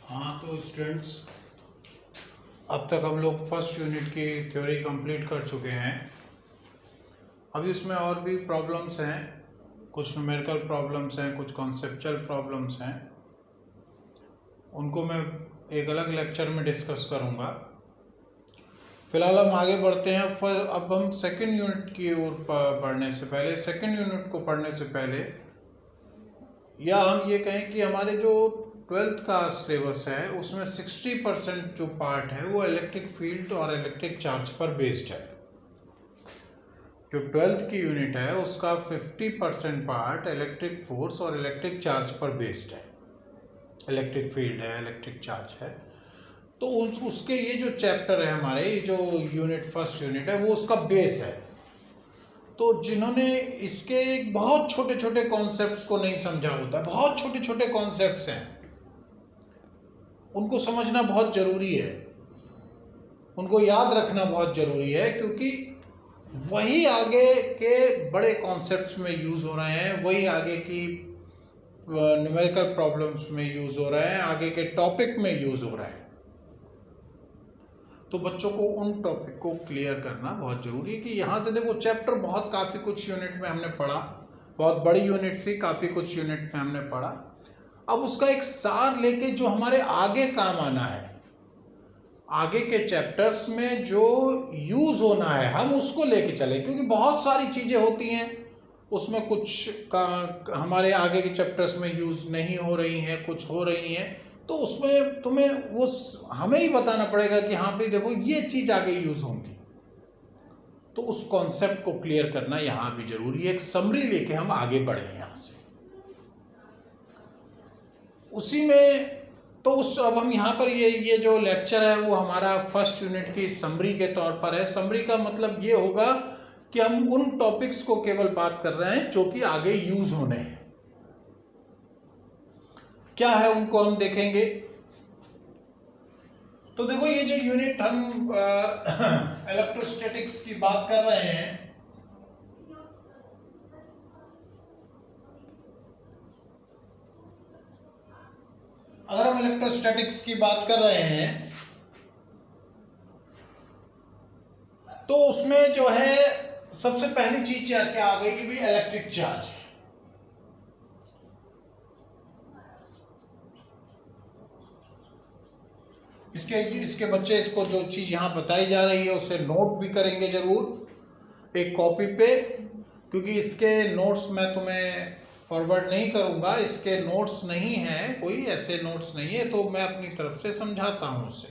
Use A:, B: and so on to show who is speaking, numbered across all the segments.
A: हाँ तो स्टूडेंट्स, अब तक हम लोग फर्स्ट यूनिट की थ्योरी कंप्लीट कर चुके हैं। अभी उसमें और भी प्रॉब्लम्स हैं, कुछ न्यूमेरिकल प्रॉब्लम्स हैं, कुछ कॉन्सेप्चुअल प्रॉब्लम्स हैं। उनको मैं एक अलग लेक्चर में डिस्कस करूँगा। फिलहाल हम आगे बढ़ते हैं। अब हम सेकंड यूनिट की ओर पढ़ने से पहले, सेकंड यूनिट को पढ़ने से पहले, या हम ये कहें कि हमारे जो 12th का सिलेबस है उसमें 60% जो पार्ट है वो इलेक्ट्रिक फील्ड और इलेक्ट्रिक चार्ज पर बेस्ड है। जो 12th की यूनिट है उसका 50% पार्ट इलेक्ट्रिक फोर्स और इलेक्ट्रिक चार्ज पर बेस्ड है। इलेक्ट्रिक फील्ड है, इलेक्ट्रिक चार्ज है। तो उसके ये जो चैप्टर है हमारे, ये जो यूनिट फर्स्ट यूनिट है वो उसका बेस है। तो जिन्होंने इसके बहुत छोटे छोटे कॉन्सेप्ट्स को नहीं समझा होता, बहुत छोटे छोटे कॉन्सेप्ट्स हैं, उनको समझना बहुत ज़रूरी है, उनको याद रखना बहुत ज़रूरी है, क्योंकि वही आगे के बड़े कॉन्सेप्ट्स में यूज़ हो रहे हैं, वही आगे की न्यूमेरिकल प्रॉब्लम्स में यूज़ हो रहे हैं, आगे के टॉपिक में यूज़ हो रहे हैं। तो बच्चों को उन टॉपिक को क्लियर करना बहुत ज़रूरी है कि यहाँ से देखो चैप्टर बहुत काफ़ी कुछ यूनिट में हमने पढ़ा, बहुत बड़ी यूनिट से काफ़ी कुछ यूनिट में हमने पढ़ा। अब उसका एक सार लेके जो हमारे आगे काम आना है, आगे के चैप्टर्स में जो यूज़ होना है, हम उसको लेके चले, क्योंकि बहुत सारी चीज़ें होती हैं उसमें, कुछ का हमारे आगे के चैप्टर्स में यूज़ नहीं हो रही हैं, कुछ हो रही हैं। तो उसमें तुम्हें वो हमें ही बताना पड़ेगा कि हाँ भाई देखो ये चीज़ आगे यूज़ होंगी। तो उस कॉन्सेप्ट को क्लियर करना यहाँ भी जरूरी है। एक समरी लेके हम आगे बढ़े यहाँ से उसी में। तो अब हम यहाँ पर ये जो लेक्चर है वो हमारा फर्स्ट यूनिट की समरी के तौर पर है। समरी का मतलब ये होगा कि हम उन टॉपिक्स को केवल बात कर रहे हैं जो कि आगे यूज होने हैं। क्या है उनको हम देखेंगे। तो देखो ये जो यूनिट हम इलेक्ट्रोस्टैटिक्स की बात कर रहे हैं, अगर हम इलेक्ट्रोस्टैटिक्स की बात कर रहे हैं तो उसमें जो है सबसे पहली चीज क्या आ गई कि भाई इलेक्ट्रिक चार्ज। इसके बच्चे इसको जो चीज यहां बताई जा रही है उसे नोट भी करेंगे जरूर एक कॉपी पे, क्योंकि इसके नोट्स मैं तुम्हें फॉरवर्ड नहीं करूंगा, इसके नोट्स नहीं हैं, कोई ऐसे नोट्स नहीं है, तो मैं अपनी तरफ से समझाता हूं उसे।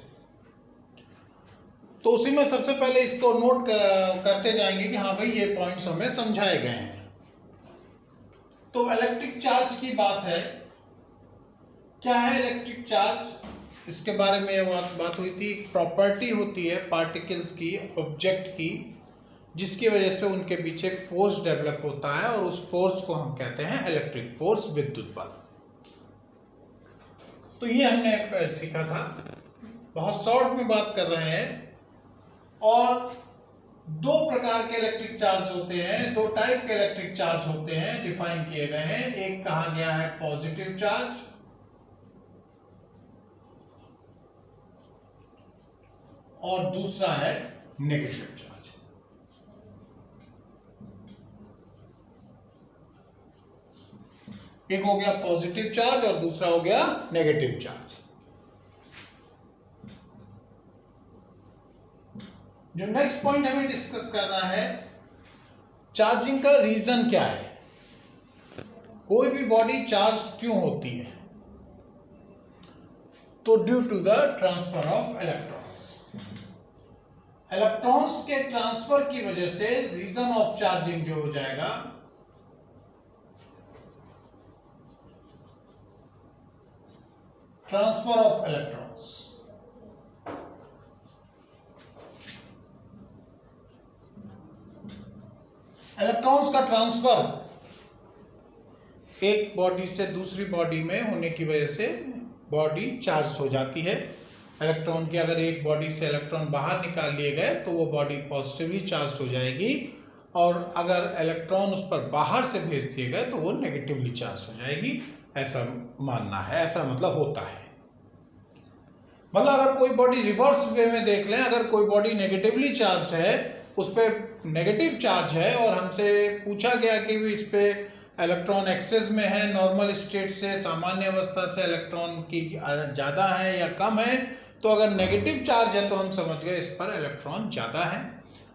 A: तो उसी में सबसे पहले इसको नोट करते जाएंगे कि हाँ भाई ये पॉइंट्स हमें समझाए गए हैं। तो इलेक्ट्रिक चार्ज की बात है। क्या है इलेक्ट्रिक चार्ज, इसके बारे में बात हुई थी। प्रॉपर्टी होती है पार्टिकल्स की, ऑब्जेक्ट की, जिसकी वजह से उनके पीछे एक फोर्स डेवलप होता है और उस फोर्स को हम कहते हैं इलेक्ट्रिक फोर्स, विद्युत बल। तो ये हमने सीखा था, बहुत शॉर्ट में बात कर रहे हैं। और दो प्रकार के इलेक्ट्रिक चार्ज होते हैं, दो टाइप के इलेक्ट्रिक चार्ज होते हैं, डिफाइन किए गए हैं। एक कहा गया है पॉजिटिव चार्ज और दूसरा है नेगेटिव चार्ज। एक हो गया पॉजिटिव चार्ज और दूसरा हो गया नेगेटिव चार्ज। जो नेक्स्ट पॉइंट हमें डिस्कस करना है, चार्जिंग का रीजन क्या है, कोई भी बॉडी चार्ज क्यों होती है। तो due to the transfer of electrons, electrons के ट्रांसफर की वजह से रीजन ऑफ चार्जिंग जो हो जाएगा, ट्रांसफर ऑफ इलेक्ट्रॉन्स। इलेक्ट्रॉन्स का ट्रांसफर एक बॉडी से दूसरी बॉडी में होने की वजह से बॉडी चार्ज हो जाती है। इलेक्ट्रॉन की अगर एक बॉडी से इलेक्ट्रॉन बाहर निकाल लिए गए तो वो बॉडी पॉजिटिवली चार्ज हो जाएगी, और अगर इलेक्ट्रॉन उस पर बाहर से भेज दिए गए तो वो नेगेटिवली चार्ज हो जाएगी। ऐसा मानना है, ऐसा मतलब होता है। मतलब अगर कोई बॉडी रिवर्स वे में देख लें, अगर कोई बॉडी नेगेटिवली चार्ज्ड है, उस पर नेगेटिव चार्ज है और हमसे पूछा गया कि भी इस पे इलेक्ट्रॉन एक्सेस में है, नॉर्मल स्टेट से, सामान्य अवस्था से इलेक्ट्रॉन की ज़्यादा है या कम है, तो अगर नेगेटिव चार्ज है तो हम समझ गए इस पर इलेक्ट्रॉन ज़्यादा है,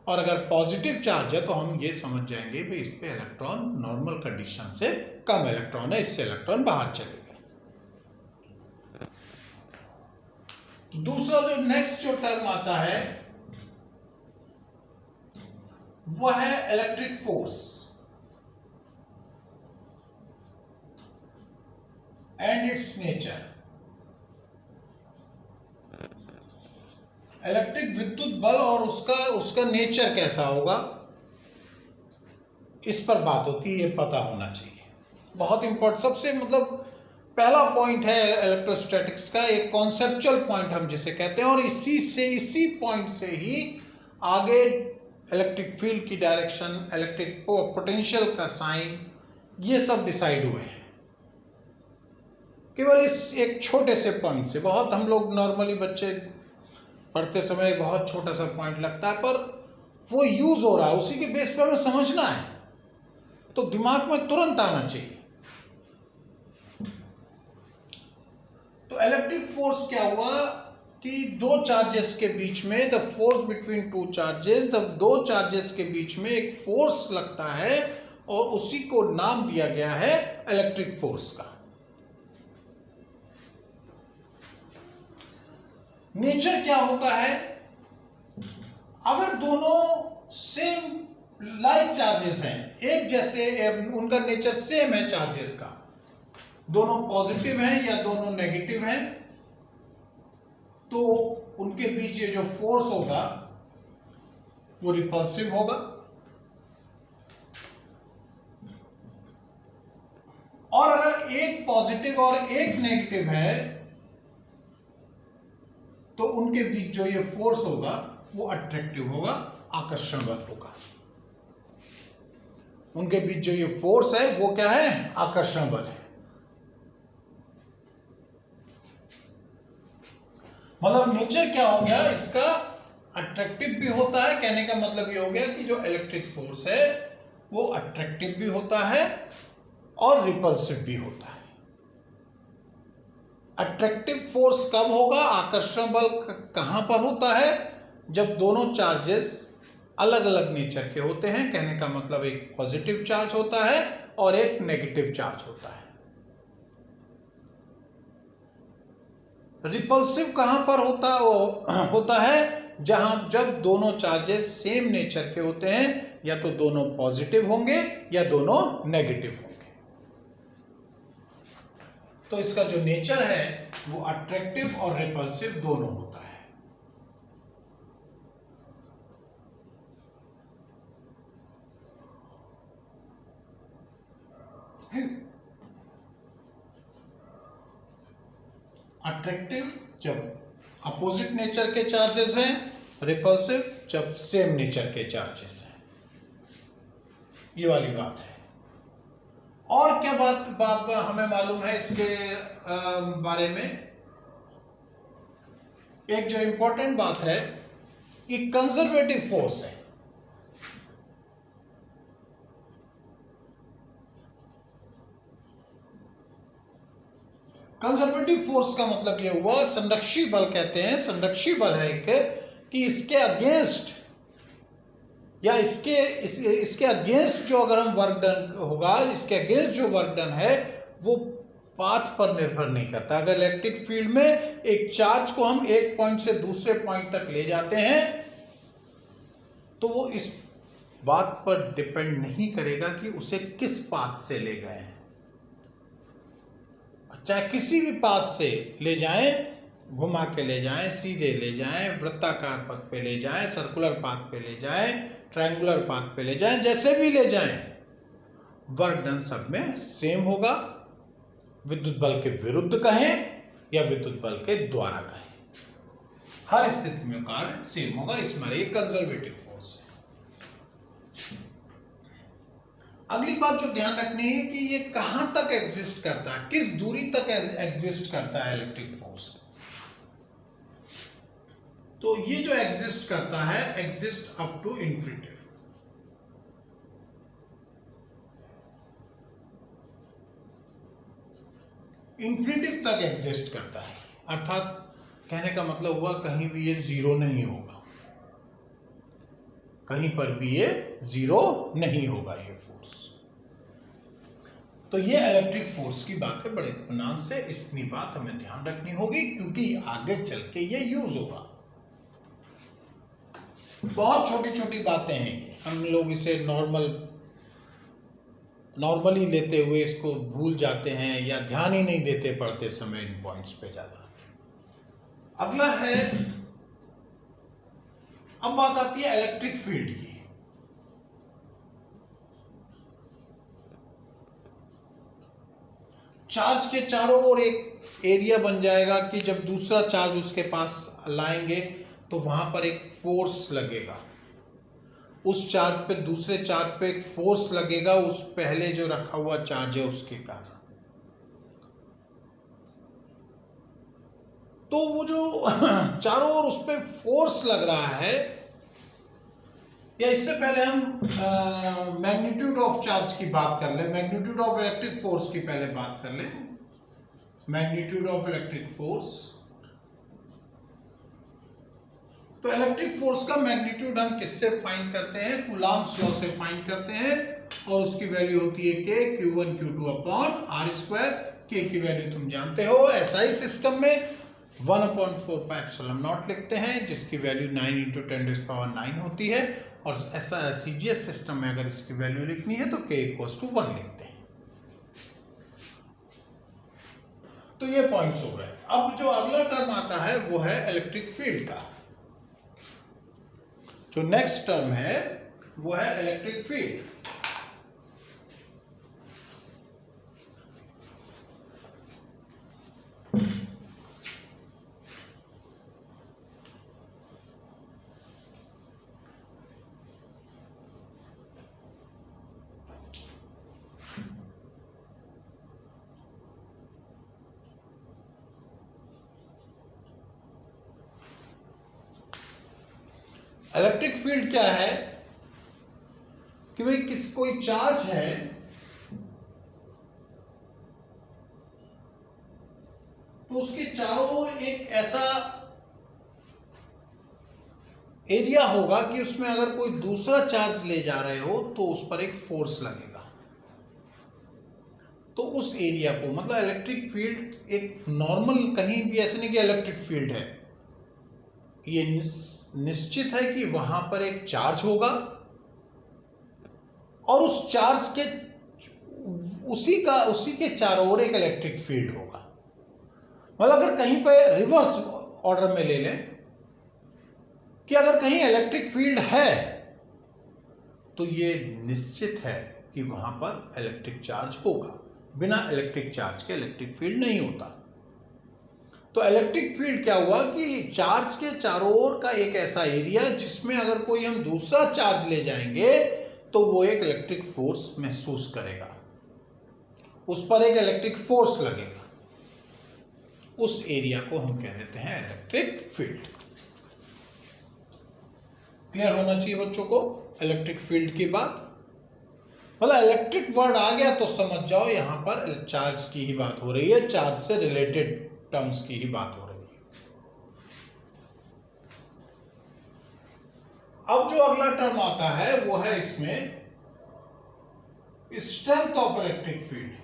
A: और अगर पॉजिटिव चार्ज है तो हम ये समझ जाएंगे कि इस पे इलेक्ट्रॉन नॉर्मल कंडीशन से कम इलेक्ट्रॉन है, इससे इलेक्ट्रॉन बाहर चले गए। दूसरा जो नेक्स्ट जो टर्म आता है वह है electric force and it's nature. Electric विद्युत बल और उसका नेचर कैसा होगा, इस पर बात होती है, ये पता होना चाहिए। बहुत इंपॉर्टेंट, सबसे मतलब पहला पॉइंट है इलेक्ट्रोस्टैटिक्स का, एक कॉन्सेप्चुअल पॉइंट हम जिसे कहते हैं, और इसी पॉइंट से ही आगे इलेक्ट्रिक फील्ड की डायरेक्शन, इलेक्ट्रिक पोटेंशियल का साइन, ये सब डिसाइड हुए हैं केवल इस एक छोटे से पॉइंट से। बहुत हम लोग नॉर्मली बच्चे पढ़ते समय बहुत छोटा सा पॉइंट लगता है, पर वो यूज हो रहा है, उसी के बेस पर हमें समझना है, तो दिमाग में तुरंत आना चाहिए। तो इलेक्ट्रिक फोर्स क्या हुआ कि दो चार्जेस के बीच में, the force between two charges, दो चार्जेस के बीच में एक फोर्स लगता है और उसी को नाम दिया गया है इलेक्ट्रिक फोर्स का। नेचर क्या होता है, अगर दोनों सेम लाइक चार्जेस हैं, एक जैसे, उनका नेचर सेम है चार्जेस का, दोनों पॉजिटिव हैं या दोनों नेगेटिव हैं, तो उनके बीच ये जो फोर्स होगा वो रिपल्सिव होगा। और अगर एक पॉजिटिव और एक नेगेटिव है तो उनके बीच जो ये फोर्स होगा वो अट्रैक्टिव होगा, आकर्षण बल होगा। उनके बीच जो ये फोर्स है वो क्या है, आकर्षण बल है। मतलब नेचर क्या हो गया इसका, अट्रैक्टिव भी होता है, कहने का मतलब ये हो गया कि जो इलेक्ट्रिक फोर्स है वो अट्रैक्टिव भी होता है और रिपल्सिव भी होता है। अट्रैक्टिव फोर्स कब होगा, आकर्षण बल कहां पर होता है, जब दोनों चार्जेस अलग अलग नेचर के होते हैं, कहने का मतलब एक पॉजिटिव चार्ज होता है और एक नेगेटिव चार्ज होता है। रिपल्सिव कहां पर होता है, जब दोनों चार्जेस सेम नेचर के होते हैं, या तो दोनों पॉजिटिव होंगे या दोनों नेगेटिव होंगे। तो इसका जो नेचर है वो अट्रैक्टिव और रिपल्सिव दोनों होता है। अट्रैक्टिव जब अपोजिट नेचर के चार्जेस हैं, रिपल्सिव जब सेम नेचर के चार्जेस हैं, ये वाली बात है। और क्या बात हमें मालूम है इसके बारे में, एक जो इंपॉर्टेंट बात है कि कंजर्वेटिव फोर्स है। कंजर्वेटिव फोर्स का मतलब ये हुआ, संरक्षी बल कहते हैं, संरक्षी बल है एक, कि इसके अगेंस्ट या इसके अगेंस्ट जो अगर हम वर्क डन होगा, इसके अगेंस्ट जो वर्क डन है वो पाथ पर निर्भर नहीं करता। अगर इलेक्ट्रिक फील्ड में एक चार्ज को हम एक पॉइंट से दूसरे पॉइंट तक ले जाते हैं तो वो इस बात पर डिपेंड नहीं करेगा कि उसे किस पाथ से ले गए हैं, चाहे किसी भी पाथ से ले जाएं, घुमा के ले जाएं, सीधे ले जाएं, वृत्ताकार पथ पे ले जाएं, सर्कुलर पाथ पे ले जाएं, ट्रायंगुलर पाथ पे ले जाएं, जैसे भी ले जाएं, वर्क डन सब में सेम होगा। विद्युत बल के विरुद्ध कहें या विद्युत बल के द्वारा कहें, हर स्थिति में कार्य सेम होगा। इसमें एक कंजर्वेटिव फोर्स है। अगली बात जो ध्यान रखनी है कि ये कहां तक एग्जिस्ट करता है, किस दूरी तक एग्जिस्ट करता है इलेक्ट्रिक फोर्स। तो ये जो एग्जिस्ट करता है, exist up to infinitive. Infinitive तक एग्जिस्ट करता है, अर्थात कहने का मतलब हुआ कहीं भी ये जीरो नहीं होगा, कहीं पर भी ये जीरो नहीं होगा ये फोर्स। तो ये इलेक्ट्रिक फोर्स की बात है बड़े इत्मीनान से, इतनी बात हमें ध्यान रखनी होगी क्योंकि आगे चल के ये यूज होगा। बहुत छोटी छोटी बातें हैं, हम लोग इसे नॉर्मली लेते हुए इसको भूल जाते हैं या ध्यान ही नहीं देते पढ़ते समय इन पॉइंट्स पे ज्यादा। अगला है, अब बात आती है इलेक्ट्रिक फील्ड की। चार्ज के चारों ओर एक एरिया बन जाएगा कि जब दूसरा चार्ज उसके पास लाएंगे तो वहां पर एक फोर्स लगेगा, उस चार्ज पे दूसरे चार्ज पे एक फोर्स लगेगा उस पहले जो रखा हुआ चार्ज है उसके कारण। तो वो जो चारों ओर उस पे फोर्स लग रहा है, या इससे पहले हम मैग्नीट्यूड ऑफ चार्ज की बात कर ले, मैग्नीट्यूड ऑफ इलेक्ट्रिक फोर्स की पहले बात कर ले। मैग्नीट्यूड ऑफ इलेक्ट्रिक फोर्स, तो इलेक्ट्रिक फोर्स का मैग्नीट्यूड हम किससे फाइंड करते हैं? कूलॉम्स लॉ से फाइंड करते हैं, और उसकी वैल्यू होती है k q1 q2 upon r square. k की वैल्यू तुम जानते हो, एसआई सिस्टम में 1/4 पाई एप्सिलॉन नॉट लिखते हैं जिसकी वैल्यू 9 × 10⁹ होती है, और ऐसा सीजीएस सिस्टम में अगर इसकी वैल्यू लिखनी है तो k = 1 लिखते हैं। तो ये पॉइंट्स हो गए। अब जो अगला टर्म आता है वो है इलेक्ट्रिक फील्ड का। जो नेक्स्ट टर्म है वो है इलेक्ट्रिक फील्ड। इलेक्ट्रिक फील्ड क्या है कि भाई कोई चार्ज है, तो उसके चारों ओर एक ऐसा एरिया होगा कि उसमें अगर कोई दूसरा चार्ज ले जा रहे हो तो उस पर एक फोर्स लगेगा। तो उस एरिया को, मतलब इलेक्ट्रिक फील्ड एक नॉर्मल, कहीं भी ऐसे नहीं कि इलेक्ट्रिक फील्ड है, ये निश्चित है कि वहां पर एक चार्ज होगा और उस चार्ज के उसी के चारों ओर एक इलेक्ट्रिक फील्ड होगा। मतलब अगर कहीं पर रिवर्स ऑर्डर में ले लें कि अगर कहीं इलेक्ट्रिक फील्ड है तो ये निश्चित है कि वहां पर इलेक्ट्रिक चार्ज होगा, बिना इलेक्ट्रिक चार्ज के इलेक्ट्रिक फील्ड नहीं होता। तो इलेक्ट्रिक फील्ड क्या हुआ कि चार्ज के चारों ओर का एक ऐसा एरिया जिसमें अगर कोई हम दूसरा चार्ज ले जाएंगे तो वो एक इलेक्ट्रिक फोर्स महसूस करेगा, उस पर एक इलेक्ट्रिक फोर्स लगेगा, उस एरिया को हम कह देते हैं इलेक्ट्रिक फील्ड। क्लियर होना चाहिए बच्चों को इलेक्ट्रिक फील्ड की बात। मतलब इलेक्ट्रिक वर्ड आ गया तो समझ जाओ यहां पर चार्ज की ही बात हो रही है, चार्ज से रिलेटेड टर्म्स की ही बात हो रही है। अब जो अगला टर्म आता है वो है इसमें strength of electric field.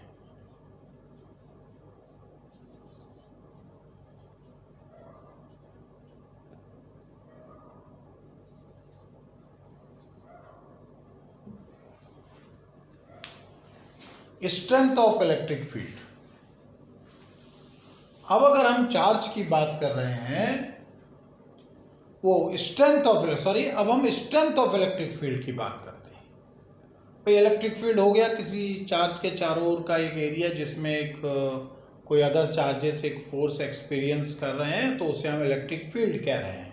A: Strength of electric field. अब अगर हम चार्ज की बात कर रहे हैं, वो स्ट्रेंथ ऑफ, सॉरी, अब हम स्ट्रेंथ ऑफ इलेक्ट्रिक फील्ड की बात करते हैं। भाई इलेक्ट्रिक फील्ड हो गया किसी चार्ज के चारों ओर का एक एरिया जिसमें एक कोई अदर चार्जेस एक फोर्स एक्सपीरियंस कर रहे हैं, तो उसे हम इलेक्ट्रिक फील्ड कह रहे हैं।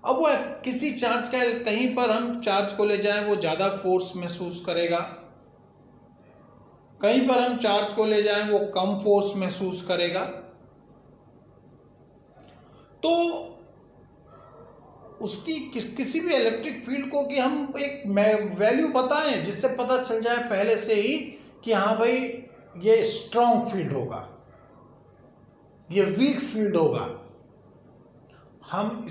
A: अब वो किसी चार्ज का, कहीं पर हम चार्ज को ले जाएं वो ज़्यादा फोर्स महसूस करेगा, कहीं पर हम चार्ज को ले जाएं वो कम फोर्स महसूस करेगा। तो उसकी किसी भी इलेक्ट्रिक फील्ड को कि हम एक वैल्यू बताएं जिससे पता चल जाए पहले से ही कि हाँ भाई ये स्ट्रॉन्ग फील्ड होगा, ये वीक फील्ड होगा। हम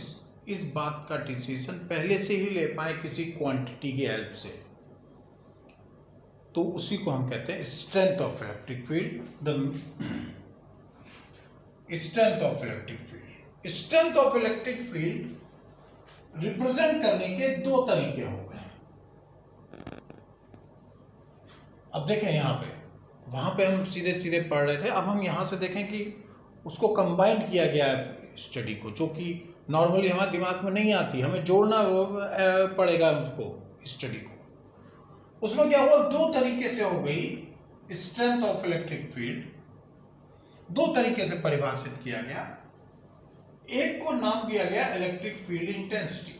A: इस बात का डिसीजन पहले से ही ले पाए किसी क्वांटिटी की हेल्प से, तो उसी को हम कहते हैं strength of electric field. The strength of electric field, strength of electric field represent करने के दो तरीके हो गए। अब देखें यहां पे, वहां पे हम सीधे सीधे पढ़ रहे थे, अब हम यहां से देखें कि उसको कंबाइंड किया गया है स्टडी को, जो कि नॉर्मली हमारे दिमाग में नहीं आती, हमें जोड़ना पड़ेगा उसको, स्टडी को। उसमें क्या हुआ, दो तरीके से हो गई स्ट्रेंथ ऑफ इलेक्ट्रिक फील्ड, दो तरीके से परिभाषित किया गया। एक को नाम दिया गया इलेक्ट्रिक फील्ड इंटेंसिटी,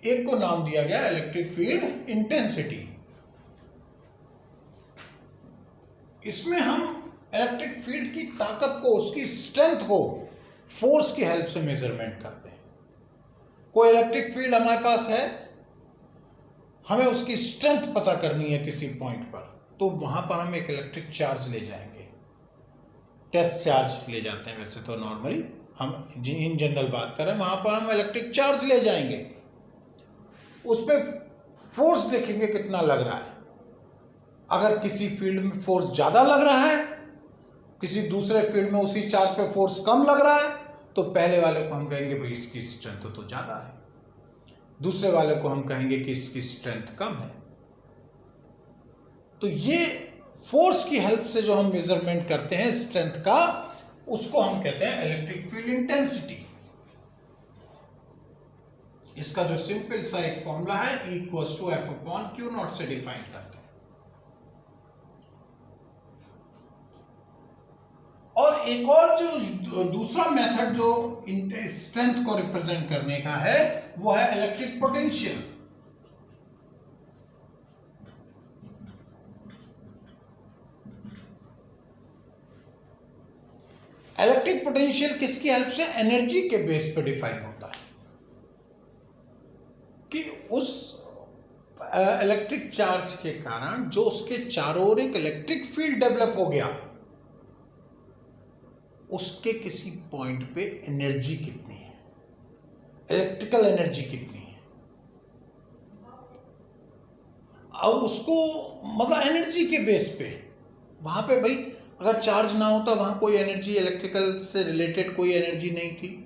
A: एक को नाम दिया गया इलेक्ट्रिक फील्ड इंटेंसिटी। इसमें हम इलेक्ट्रिक फील्ड की ताकत को, उसकी स्ट्रेंथ को फोर्स की हेल्प से मेजरमेंट करते हैं। कोई इलेक्ट्रिक फील्ड हमारे पास है, हमें उसकी स्ट्रेंथ पता करनी है किसी पॉइंट पर, तो वहां पर हम एक इलेक्ट्रिक चार्ज ले जाएंगे, टेस्ट चार्ज ले जाते हैं वैसे तो नॉर्मली, हम इन जनरल बात कर रहे हैं, वहां पर हम इलेक्ट्रिक चार्ज ले जाएंगे, उस पर फोर्स देखेंगे कितना लग रहा है। अगर किसी फील्ड में फोर्स ज्यादा लग रहा है, किसी दूसरे फील्ड में उसी चार्ज पे फोर्स कम लग रहा है, तो पहले वाले को हम कहेंगे भाई इसकी स्ट्रेंथ तो ज्यादा है, दूसरे वाले को हम कहेंगे कि इसकी स्ट्रेंथ कम है। तो ये फोर्स की हेल्प से जो हम मेजरमेंट करते हैं स्ट्रेंथ का, उसको हम कहते हैं इलेक्ट्रिक फील्ड इंटेंसिटी। इसका जो सिंपल सा एक फॉर्मूला है, E = F/Q0 से डिफाइन करते हैं। और एक और जो दूसरा मेथड जो स्ट्रेंथ को रिप्रेजेंट करने का है, वो है इलेक्ट्रिक पोटेंशियल। इलेक्ट्रिक पोटेंशियल किसकी हेल्प से, एनर्जी के बेस पे डिफाइन होता है कि उस इलेक्ट्रिक चार्ज के कारण जो उसके चारों ओर एक इलेक्ट्रिक फील्ड डेवलप हो गया, उसके किसी पॉइंट पे एनर्जी कितनी है, इलेक्ट्रिकल एनर्जी कितनी है। अब उसको मतलब एनर्जी के बेस पे, वहां पे भाई अगर चार्ज ना होता, वहां कोई एनर्जी, इलेक्ट्रिकल से रिलेटेड कोई एनर्जी नहीं थी,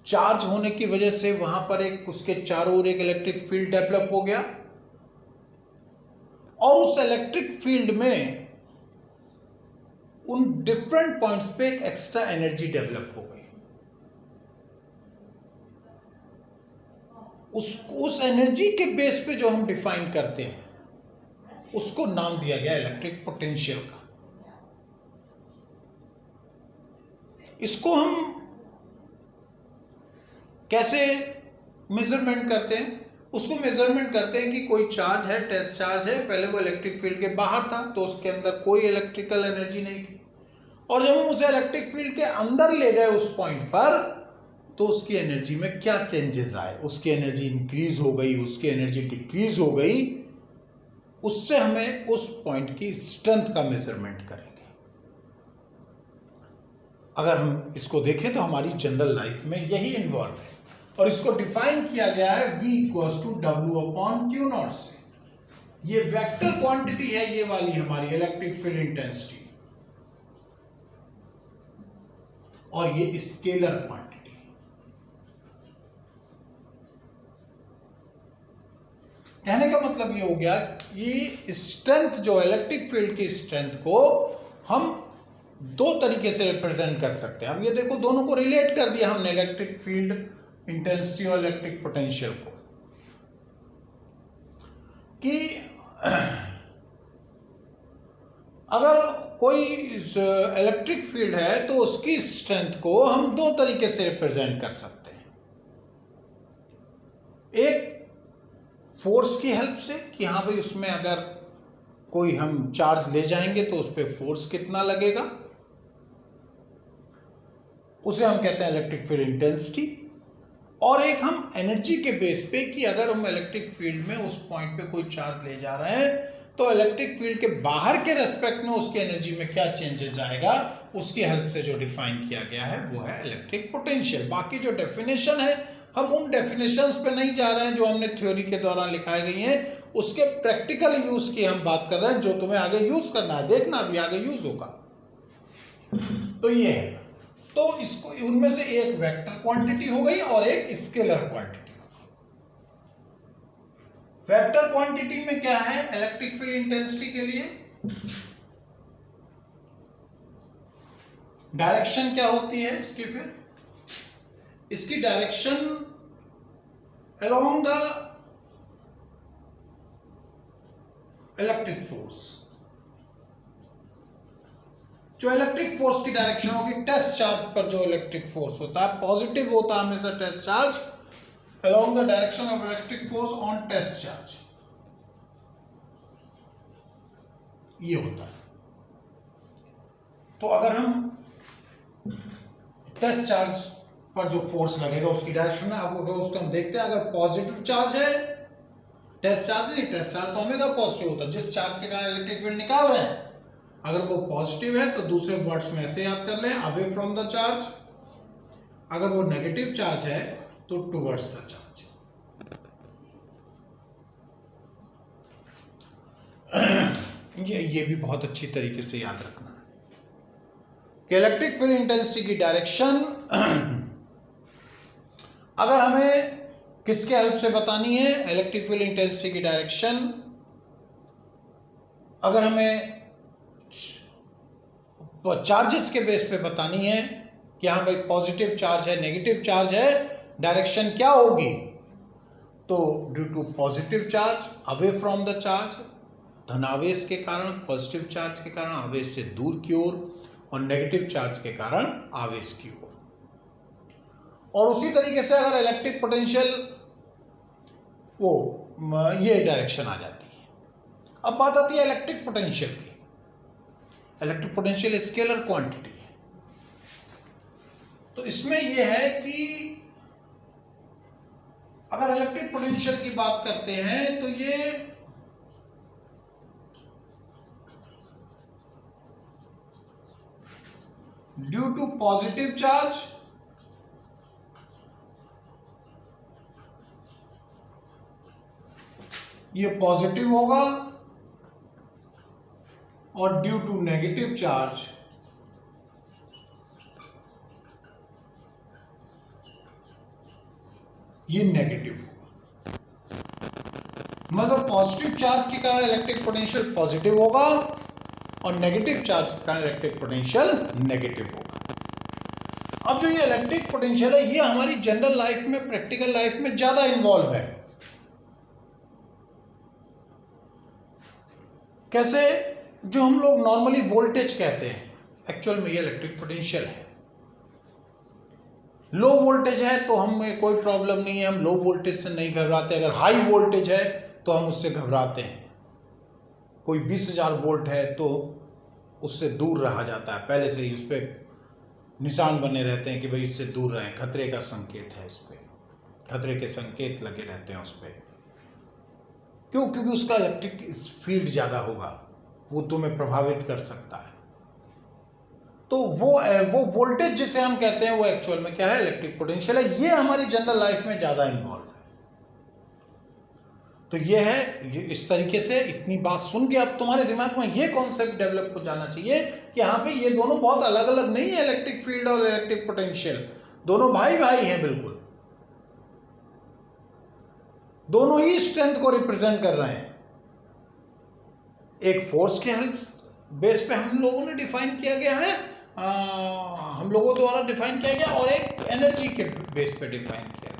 A: चार्ज होने की वजह से वहां पर एक उसके चारों ओर एक इलेक्ट्रिक फील्ड डेवलप हो गया, और उस इलेक्ट्रिक फील्ड में उन डिफरेंट पॉइंट्स पे एक एक्स्ट्रा एनर्जी डेवलप हो गई। उस एनर्जी के बेस पे जो हम डिफाइन करते हैं, उसको नाम दिया गया इलेक्ट्रिक पोटेंशियल का। इसको हम कैसे मेजरमेंट करते हैं, उसको मेजरमेंट करते हैं कि कोई चार्ज है, टेस्ट चार्ज है, पहले वो इलेक्ट्रिक फील्ड के बाहर था तो उसके अंदर कोई इलेक्ट्रिकल एनर्जी नहीं थी, और जब हम उसे इलेक्ट्रिक फील्ड के अंदर ले गए उस पॉइंट पर, तो उसकी एनर्जी में क्या चेंजेस आए, उसकी एनर्जी इंक्रीज हो गई, उसकी एनर्जी डिक्रीज हो गई, उससे हमें उस पॉइंट की स्ट्रेंथ का मेजरमेंट करेंगे। अगर हम इसको देखें तो हमारी जनरल लाइफ में यही इन्वॉल्व है, और इसको डिफाइन किया गया है V = W/Q0 से। ये वेक्टर क्वांटिटी है, ये वाली हमारी इलेक्ट्रिक फील्ड इंटेंसिटी, और ये स्केलर क्वांटिटी। कहने का मतलब ये हो गया कि स्ट्रेंथ, जो इलेक्ट्रिक फील्ड की स्ट्रेंथ को हम दो तरीके से रिप्रेजेंट कर सकते हैं। अब ये देखो, दोनों को रिलेट कर दिया हमने, इलेक्ट्रिक फील्ड इंटेंसिटी और इलेक्ट्रिक पोटेंशियल को, कि अगर कोई इलेक्ट्रिक फील्ड है तो उसकी स्ट्रेंथ को हम दो तरीके से रिप्रेजेंट कर सकते हैं। एक फोर्स की हेल्प से, कि हाँ भाई उसमें अगर कोई हम चार्ज ले जाएंगे तो उस पर फोर्स कितना लगेगा, उसे हम कहते हैं इलेक्ट्रिक फील्ड इंटेंसिटी। और एक हम एनर्जी के बेस पे कि अगर हम इलेक्ट्रिक फील्ड में उस पॉइंट पे कोई चार्ज ले जा रहे हैं तो इलेक्ट्रिक फील्ड के बाहर के रेस्पेक्ट में उसकी एनर्जी में क्या चेंजेस आएगा, उसकी हेल्प से जो डिफाइन किया गया है वो है इलेक्ट्रिक पोटेंशियल। बाकी जो डेफिनेशन है हम उन डेफिनेशंस पे नहीं जा रहे हैं जो हमने थ्योरी के दौरान लिखाई गई हैं, उसके प्रैक्टिकल यूज की हम बात कर रहे हैं, जो तुम्हें आगे यूज करना है, देखना अभी आगे यूज होगा। तो ये है, तो इसको उनमें से एक वेक्टर क्वांटिटी हो गई और एक स्केलर क्वांटिटी हो गई। वेक्टर क्वांटिटी में क्या है, इलेक्ट्रिक फील्ड इंटेंसिटी के लिए डायरेक्शन क्या होती है इसकी, फिर इसकी direction along the electric force. जो इलेक्ट्रिक फोर्स की डायरेक्शन होगी टेस्ट चार्ज पर, जो इलेक्ट्रिक फोर्स होता है पॉजिटिव होता है हमेशा test charge, along the direction of electric force on test charge, ये होता है। तो अगर हम टेस्ट चार्ज पर जो फोर्स लगेगा उसकी डायरेक्शन में, अब उसको हम देखते हैं, अगर पॉजिटिव चार्ज है, टेस्ट चार्ज नहीं, टेस्ट चार्ज तो हमेशा पॉजिटिव होता है, जिस चार्ज के कारण इलेक्ट्रिक फील्ड निकाल रहे हैं, अगर वो पॉजिटिव है तो दूसरे वर्ड्स में ऐसे याद कर लें, अवे फ्रॉम द चार्ज। अगर वो नेगेटिव चार्ज है तो टुवर्ड्स द चार्ज। ये भी बहुत अच्छी तरीके से याद रखना है कि इलेक्ट्रिक फील्ड इंटेंसिटी की डायरेक्शन अगर हमें किसके हेल्प से बतानी है, इलेक्ट्रिक फील्ड इंटेंसिटी की डायरेक्शन अगर हमें चार्जेस के बेस पे बतानी है कि हाँ भाई पॉजिटिव चार्ज है, नेगेटिव चार्ज है, डायरेक्शन क्या होगी, तो due to positive charge away from the charge, धनावेश के कारण, पॉजिटिव चार्ज के कारण आवेश से दूर की ओर, और नेगेटिव चार्ज के कारण आवेश की ओर। और उसी तरीके से अगर इलेक्ट्रिक पोटेंशियल वो ये डायरेक्शन आ जाती है। अब बात आती है इलेक्ट्रिक पोटेंशियल की। इलेक्ट्रिक पोटेंशियल स्केलर क्वांटिटी है, तो इसमें यह है कि अगर इलेक्ट्रिक पोटेंशियल की बात करते हैं तो ये ड्यू टू पॉजिटिव चार्ज ये पॉजिटिव होगा, और ड्यू टू नेगेटिव चार्ज ये नेगेटिव होगा। मतलब पॉजिटिव चार्ज के कारण इलेक्ट्रिक पोटेंशियल पॉजिटिव होगा और नेगेटिव चार्ज के कारण इलेक्ट्रिक पोटेंशियल नेगेटिव होगा। अब जो ये इलेक्ट्रिक पोटेंशियल है ये हमारी जनरल लाइफ में, प्रैक्टिकल लाइफ में ज्यादा इन्वॉल्व है। कैसे, जो हम लोग नॉर्मली वोल्टेज कहते हैं, एक्चुअल में ये इलेक्ट्रिक पोटेंशियल है। लो वोल्टेज है तो हमें कोई प्रॉब्लम नहीं है, हम लो वोल्टेज से नहीं घबराते। अगर हाई वोल्टेज है तो हम उससे घबराते हैं। कोई 20,000 वोल्ट है तो उससे दूर रहा जाता है, पहले से ही उस पर निशान बने रहते हैं कि भाई इससे दूर रहें, खतरे का संकेत है, इस पर खतरे के संकेत लगे रहते हैं उस पर। क्यों? क्योंकि उसका इलेक्ट्रिक फील्ड ज़्यादा होगा, वो तुम्हें प्रभावित कर सकता है। तो वो वोल्टेज जिसे हम कहते हैं वो एक्चुअल में क्या है, इलेक्ट्रिक पोटेंशियल है। ये हमारी जनरल लाइफ में ज़्यादा इन्वॉल्व है। तो ये है, ये इस तरीके से इतनी बात सुन के अब तुम्हारे दिमाग में ये कॉन्सेप्ट डेवलप हो जाना चाहिए कि यहाँ पे ये दोनों बहुत अलग अलग नहीं है, इलेक्ट्रिक फील्ड और इलेक्ट्रिक पोटेंशियल दोनों भाई भाई हैं बिल्कुल। दोनों ही स्ट्रेंथ को रिप्रेजेंट कर रहे हैं। एक फोर्स के हेल्प बेस पे हम लोगों ने डिफाइन किया गया है, हम लोगों द्वारा डिफाइन किया गया, और एक एनर्जी के बेस पे डिफाइन किया गया।